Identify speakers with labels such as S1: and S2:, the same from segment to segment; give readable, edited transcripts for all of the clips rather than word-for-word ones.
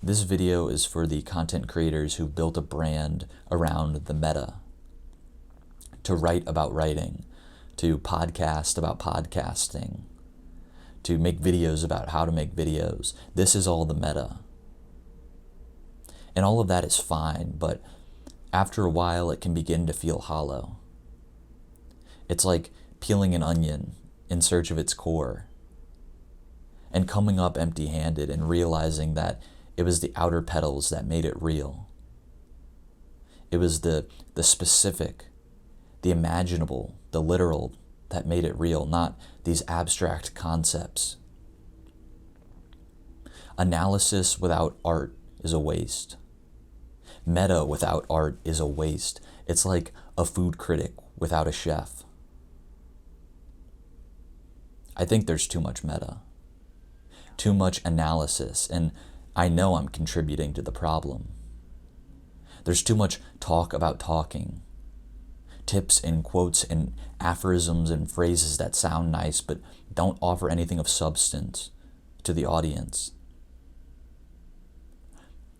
S1: This video is for the content creators who built a brand around the meta. To write about writing, to podcast about podcasting, to make videos about how to make videos. This is all the meta. And all of that is fine, but after a while it can begin to feel hollow. It's like peeling an onion in search of its core and coming up empty-handed and realizing that it was the outer petals that made it real. It was the specific, the imaginable, the literal that made it real, not these abstract concepts. Analysis without art is a waste. Meta without art is a waste. It's like a food critic without a chef. I think there's too much meta, too much analysis, and I know I'm contributing to the problem. There's too much talk about talking, tips and quotes and aphorisms and phrases that sound nice but don't offer anything of substance to the audience.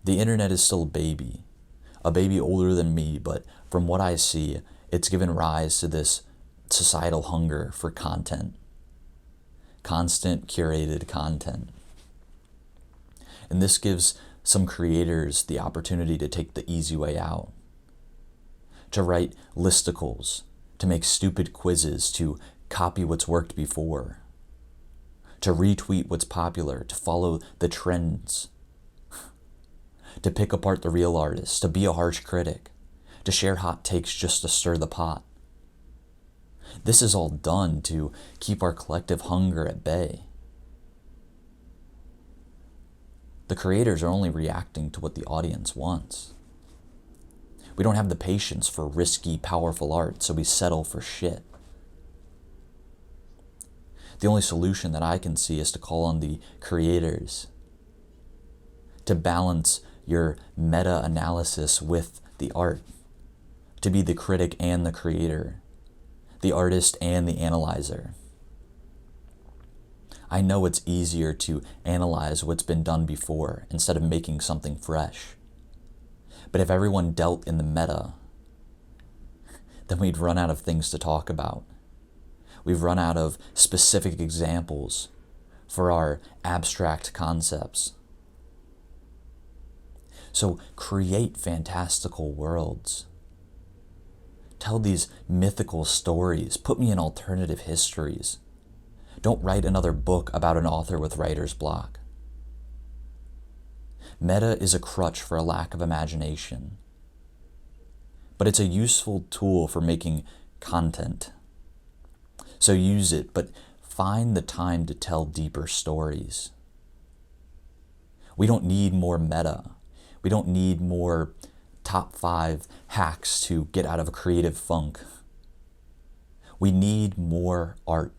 S1: The internet is still a baby older than me, but from what I see, it's given rise to this societal hunger for content. Constant curated content. And this gives some creators the opportunity to take the easy way out. To write listicles, to make stupid quizzes, to copy what's worked before, to retweet what's popular, to follow the trends, to pick apart the real artists, to be a harsh critic, to share hot takes just to stir the pot. This is all done to keep our collective hunger at bay. The creators are only reacting to what the audience wants. We don't have the patience for risky, powerful art, so we settle for shit. The only solution that I can see is to call on the creators to balance your meta-analysis with the art, to be the critic and the creator, the artist and the analyzer. I know it's easier to analyze what's been done before instead of making something fresh. But if everyone dealt in the meta, then we'd run out of things to talk about. We've run out of specific examples for our abstract concepts. So create fantastical worlds. Tell these mythical stories. Put me in alternative histories. Don't write another book about an author with writer's block. Meta is a crutch for a lack of imagination, but it's a useful tool for making content. So use it, but find the time to tell deeper stories. We don't need more meta. We don't need more top 5 hacks to get out of a creative funk. We need more art.